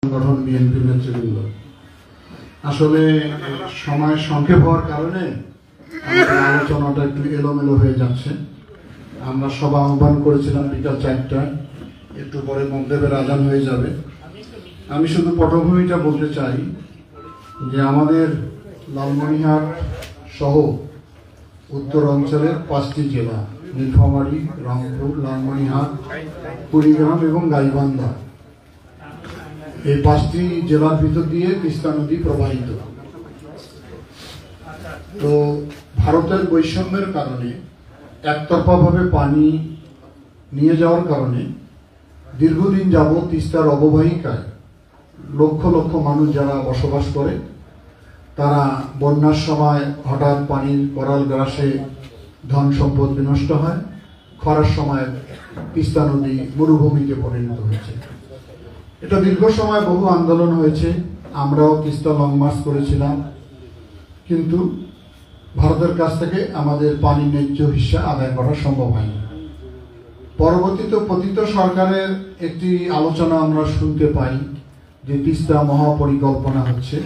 সংগঠন বিএনপি নেতৃবৃন্দ, আসলে সময় সংক্ষেপ হওয়ার কারণে আমাদের আলোচনাটা একটু এলোমেলো হয়ে যাচ্ছে। আমরা সভা আহ্বান করেছিলাম বিকাল 4টায়, একটু পরে মগরিবের আজান হয়ে যাবে। আমি শুধু পটভূমিটা বলতে চাই যে আমাদের লালমনিরহাট সহ উত্তর অঞ্চলের 5টি জেলা নীলফামারী, রংপুর, লালমনিরহাট, কুড়িগ্রাম এবং গাইবান্ধা, এই 5টি জেলার ভিতর দিয়ে তিস্তা নদী প্রবাহিত। তো ভারতের বৈষম্যের কারণে একতরফাভাবে পানি নিয়ে যাওয়ার কারণে দীর্ঘদিন যাবৎ তিস্তার অববাহিকায় লক্ষ লক্ষ মানুষ যারা বসবাস করে, তারা বন্যার সময় হঠাৎ পানির করাল গ্রাসে ধন সম্পদ বিনষ্ট হয়, খরার সময় তিস্তা নদী মরুভূমিতে পরিণত হয়েছে। এটা দীর্ঘ সময় বহু আন্দোলন হয়েছে, আমরাও তিস্তা লং মার্চ করেছিলাম, কিন্তু ভারতের কাছ থেকে আমাদের পানি ন্যায্য হিস্সা আদায় করা সম্ভব হয়নি। পরবর্তীতে পতিত সরকারের একটি আলোচনা আমরা শুনতে পাই যে তিস্তা মহাপরিকল্পনা হচ্ছে,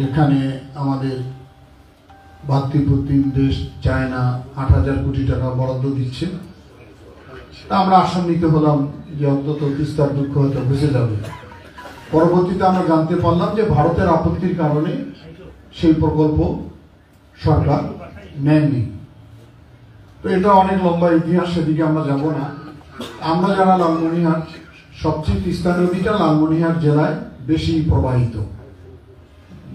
এখানে আমাদের ভাতৃপ্রতিম দেশ চায়না 8,000 কোটি টাকা বরাদ্দ দিচ্ছে। তা আমরা আশান্বিত হলাম যে অন্তত তিস্তার দুঃখ হয়তো বুঝে যাবে। পরবর্তীতে আমরা জানতে পারলাম যে ভারতের আপত্তির কারণে সেই প্রকল্প সরকার নেননি। তো এটা অনেক লম্বা ইতিহাস, সেদিকে আমরা যাব না। আমরা যারা লালমনিরহাট, সবচেয়ে তিস্তা নদীটা লালমনিরহাট জেলায় বেশি প্রবাহিত,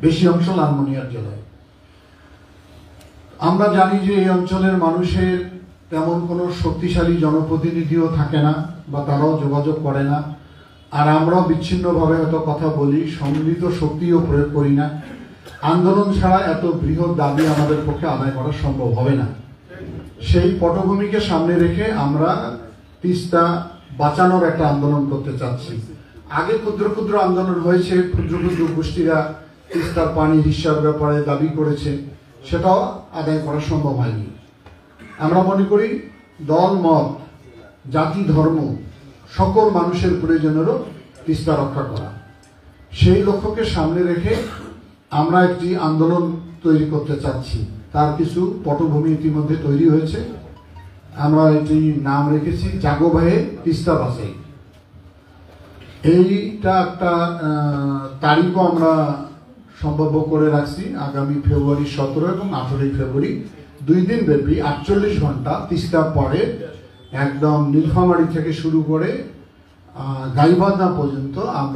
বেশি অংশ লালমনিরহাট জেলায়। আমরা জানি যে এই অঞ্চলের মানুষের তেমন কোনো শক্তিশালী জনপ্রতিনিধিও থাকে না, বা তারাও যোগাযোগ করে না। আর আমরাও বিচ্ছিন্নভাবে হয়তো কথা বলি, সম্মিলিত শক্তিও প্রয়োগ করি না। আন্দোলন ছাড়া এত বৃহৎ দাবি আমাদের পক্ষে আদায় করা সম্ভব হবে না। সেই পটভূমিকে সামনে রেখে আমরা তিস্তা বাঁচানোর একটা আন্দোলন করতে চাচ্ছি। আগে ক্ষুদ্র ক্ষুদ্র আন্দোলন হয়েছে, ক্ষুদ্র ক্ষুদ্র গোষ্ঠীরা তিস্তার পানি হিস্যার ব্যাপারে দাবি করেছে, সেটাও আদায় করা সম্ভব হয়নি। আমরা মনে করি দল, মত, জাতি, ধর্ম সকল মানুষের প্রয়োজনেরও তিস্তা রক্ষা করা, সেই লক্ষ্যকে সামনে রেখে আমরা একটি আন্দোলন তৈরি করতে চাচ্ছি। তার কিছু পটভূমি ইতিমধ্যে তৈরি হয়েছে। আমরা এটি নাম রেখেছি জাগো ভাইয়ে তিস্তা বাঁচাই। এইটা একটা তারিখও আমরা সম্ভাব্য করে রাখছি, আগামী ফেব্রুয়ারি 17 এবং 18 ফেব্রুয়ারি 2 দিন ব্যাপী 48 ঘন্টা তিস্তা পরে একদম নীলফামারী থেকে শুরু করে গাইবান্ধা পর্যন্ত আমরা